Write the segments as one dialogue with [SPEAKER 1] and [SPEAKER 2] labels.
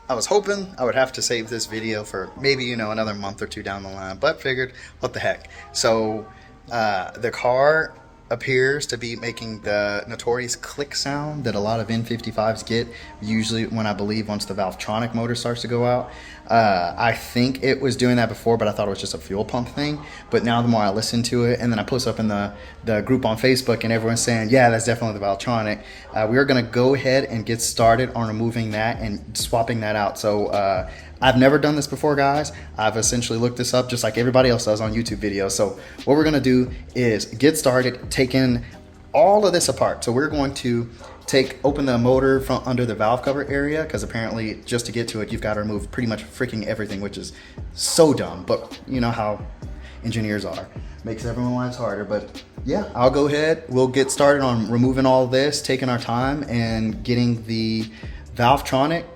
[SPEAKER 1] I was hoping I would have to save this video for maybe, another month or two down the line, but figured, what the heck. So the car appears to be making the notorious click sound that a lot of N55s get, usually when I believe once the Valvetronic motor starts to go out. I think it was doing that before, but I thought it was just a fuel pump thing. But now the more I listen to it, and then I post up in the group on Facebook, and everyone's saying, yeah, that's definitely the Valvetronic. We are going to go ahead and get started on removing that and swapping that out. So I've never done this before, guys. I've essentially looked this up just like everybody else does on YouTube videos. So what we're gonna do is get started taking all of this apart. So we're going to open the motor from under the valve cover area, because apparently just to get to it, you've got to remove pretty much freaking everything, which is so dumb, but you know how engineers are. Makes everyone's lives harder, but yeah, I'll go ahead. We'll get started on removing all this, taking our time and getting the Valvetronic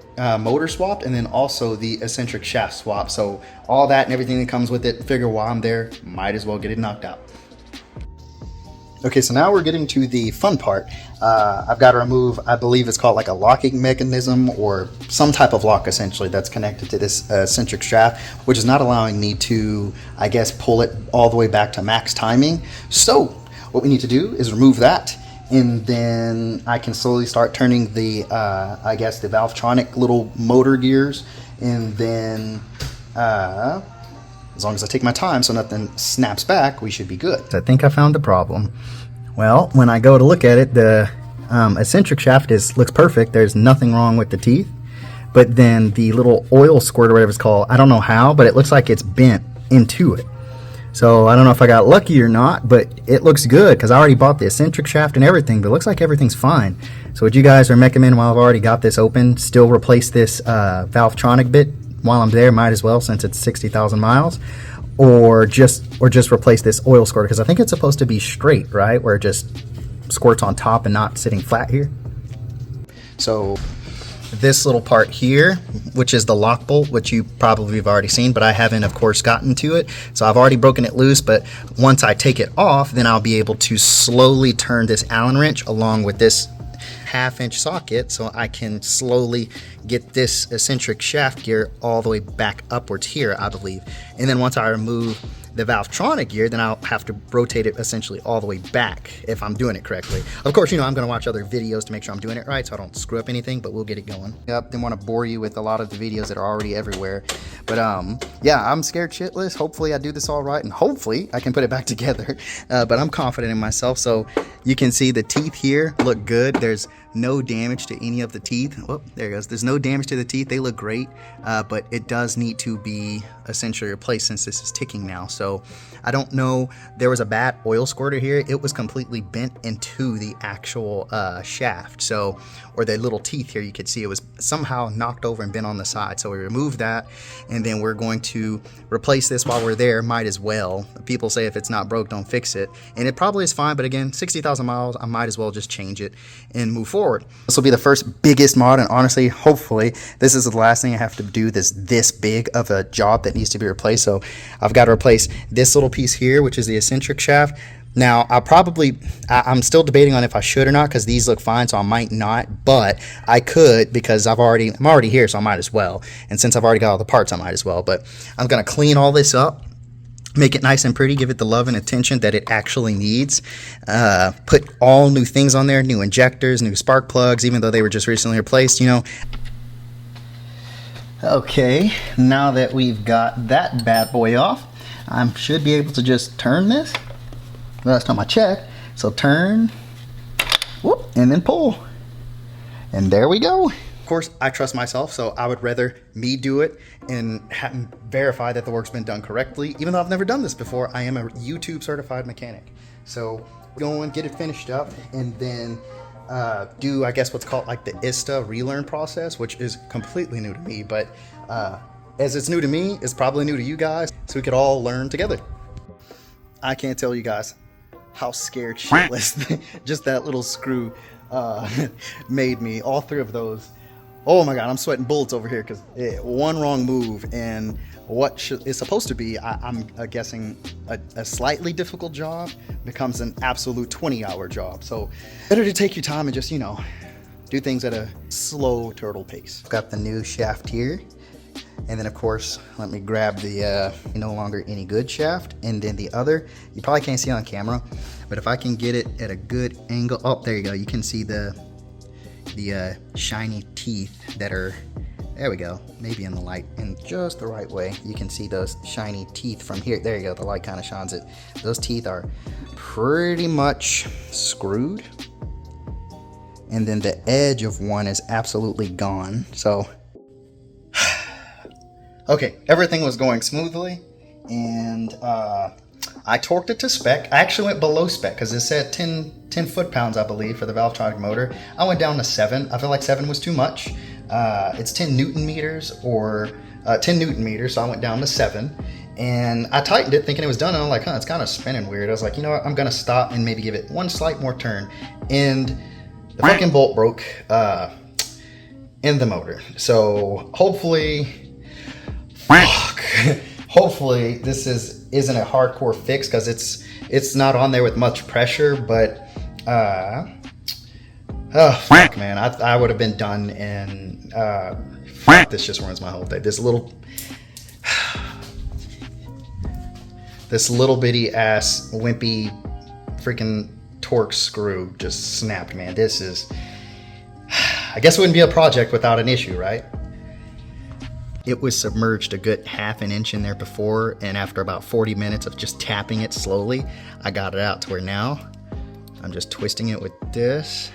[SPEAKER 1] motor swapped, and then also the Eccentric shaft swap. So all that and everything that comes with it, figure while I'm there, might as well get it knocked out. Okay, so now we're getting to the fun part. I've got to remove, I believe it's called like a locking mechanism or some type of lock essentially that's connected to this eccentric shaft, which is not allowing me to, I guess, pull it all the way back to max timing. So what we need to do is remove that, and then I can slowly start turning the, I guess, the Valvetronic little motor gears, and then as long as I take my time so nothing snaps back, we should be good. I think I found the problem. Well, when I go to look at it, the eccentric shaft looks perfect. There's nothing wrong with the teeth. But then the little oil squirt or whatever it's called, I don't know how, but it looks like it's bent into it. So I don't know if I got lucky or not, but it looks good because I already bought the eccentric shaft and everything, but it looks like everything's fine. So what you guys are recommending, while I've already got this open, still replace this Valvetronic bit while I'm there, might as well, since it's 60,000 miles, or just replace this oil squirter, because I think it's supposed to be straight, right, where it just squirts on top and not sitting flat here. So this little part here, which is the lock bolt, which you probably have already seen, but I haven't, of course, gotten to it. So I've already broken it loose, but once I take it off, then I'll be able to slowly turn this Allen wrench along with this half-inch socket, so I can slowly get this eccentric shaft gear all the way back upwards here, I believe. And then once I remove the Valvetronic gear, then I'll have to rotate it essentially all the way back if I'm doing it correctly. Of course, I'm going to watch other videos to make sure I'm doing it right so I don't screw up anything, but we'll get it going. Yep, didn't want to bore you with a lot of the videos that are already everywhere. But yeah, I'm scared shitless. Hopefully I do this all right, and hopefully I can put it back together. But I'm confident in myself. So you can see the teeth here look good. There's no damage to any of the teeth. Oh, there it goes. There's no damage to the teeth. They look great, but it does need to be essentially replaced since this is ticking now. So I don't know. There was a bad oil squirter here. It was completely bent into the actual shaft. So, or the little teeth here, you could see it was somehow knocked over and bent on the side. So we removed that, and then we're going to replace this while we're there. Might as well. People say if it's not broke, don't fix it. And it probably is fine, but again, 60,000 miles, I might as well just change it and move forward. This will be the first biggest mod, and honestly, hopefully, this is the last thing I have to do this big of a job that needs to be replaced. So I've got to replace this little piece here, which is the eccentric shaft. Now, I'm still debating on if I should or not, because these look fine, so I might not, but I could, because I'm already here, so I might as well. And since I've already got all the parts, I might as well. But I'm going to clean all this up, make it nice and pretty, give it the love and attention that it actually needs. Put all new things on there, new injectors, new spark plugs, even though they were just recently replaced, Okay, now that we've got that bad boy off, I should be able to just turn this. Last time I checked, so turn, whoop, and then pull. And there we go. Of course, I trust myself, so I would rather me do it and verify that the work's been done correctly. Even though I've never done this before, I am a YouTube certified mechanic. So go and get it finished up, and then do, I guess, what's called like the ISTA relearn process, which is completely new to me, but as it's new to me, it's probably new to you guys, so we could all learn together. I can't tell you guys how scared shitless just that little screw made me. All three of those. Oh my god, I'm sweating bullets over here because one wrong move and what is supposed to be, I'm guessing, a slightly difficult job becomes an absolute 20-hour job. So better to take your time and just, do things at a slow turtle pace. Got the new shaft here. And then of course, let me grab the no longer any good shaft. And then the other, you probably can't see on camera, but if I can get it at a good angle, oh, there you go. You can see the shiny teeth that are, there we go. Maybe in the light in just the right way. You can see those shiny teeth from here. There you go, the light kind of shines it. Those teeth are pretty much screwed. And then the edge of one is absolutely gone. So, okay, everything was going smoothly, and I torqued it to spec. I actually went below spec because it said 10 foot-pounds, I believe, for the Valvetronic motor. I went down to 7. I feel like 7 was too much. It's 10 Newton meters, or 10 Newton meters, so I went down to 7. And I tightened it thinking it was done, and I'm like, it's kind of spinning weird. I was like, you know what, I'm going to stop and maybe give it one slight more turn. And the fucking bolt broke in the motor. So hopefully, hopefully this isn't a hardcore fix, because it's not on there with much pressure. But oh fuck, man, I would have been done, and this just ruins my whole day. This little bitty ass wimpy freaking torque screw just snapped, man. This is, I guess it wouldn't be a project without an issue, right? It was submerged a good half an inch in there before, and after about 40 minutes of just tapping it slowly, I got it out to where now I'm just twisting it with this.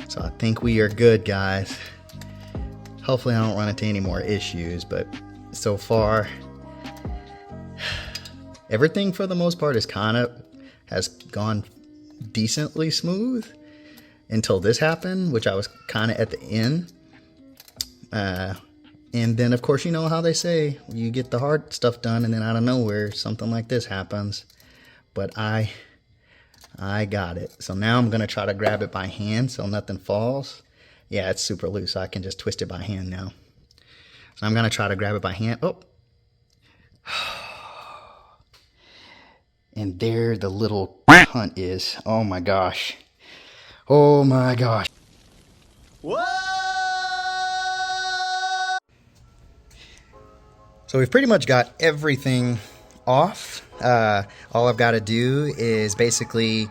[SPEAKER 1] So I think we are good, guys. Hopefully I don't run into any more issues, but so far everything for the most part has gone decently smooth until this happened, which I was kind of at the end. And then of course, you know how they say, you get the hard stuff done and then out of nowhere something like this happens. But I got it. So now I'm gonna try to grab it by hand so nothing falls. Yeah, it's super loose, so I can just twist it by hand now. So I'm gonna try to grab it by hand. Oh. And there the little hunt is. Oh my gosh. Oh my gosh. Whoa! So we've pretty much got everything off. All I've got to do is basically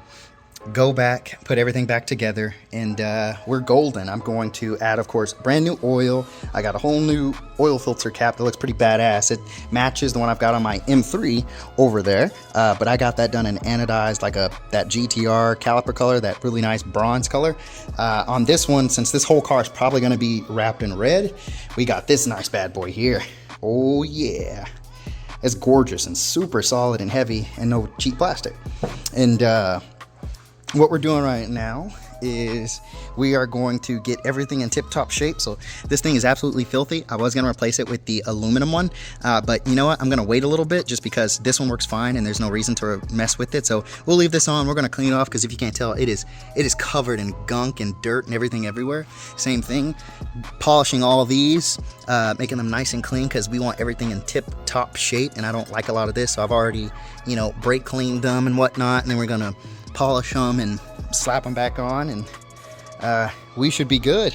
[SPEAKER 1] go back, put everything back together, and we're golden. I'm going to add, of course, brand new oil. I got a whole new oil filter cap that looks pretty badass. It matches the one I've got on my M3 over there, but I got that done in anodized, like that GTR caliper color, that really nice bronze color. On this one, since this whole car is probably going to be wrapped in red, we got this nice bad boy here. Oh yeah, it's gorgeous and super solid and heavy and no cheap plastic. And what we're doing right now is we are going to get everything in tip-top shape. So this thing is absolutely filthy. I was going to replace it with the aluminum one, but you know what? I'm going to wait a little bit just because this one works fine and there's no reason to mess with it. So we'll leave this on. We're going to clean it off because if you can't tell, it is covered in gunk and dirt and everything everywhere. Same thing. Polishing all these, making them nice and clean because we want everything in tip-top shape, and I don't like a lot of this. So I've already, brake cleaned them and whatnot, and then we're going to polish them and slap them back on, and we should be good.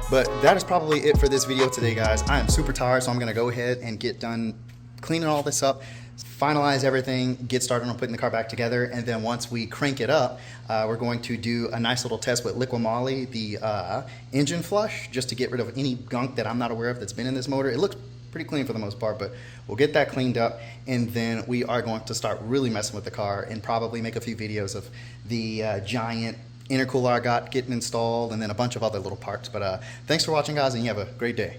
[SPEAKER 1] But that is probably it for this video today, guys. I am super tired, so I'm gonna go ahead and get done cleaning all this up, finalize everything, get started on putting the car back together, and then once we crank it up, we're going to do a nice little test with liquid moly, the engine flush, just to get rid of any gunk that I'm not aware of that's been in this motor. It looks pretty clean for the most part, but we'll get that cleaned up, and then we are going to start really messing with the car and probably make a few videos of the giant intercooler I got getting installed, and then a bunch of other little parts. But thanks for watching, guys, and you have a great day.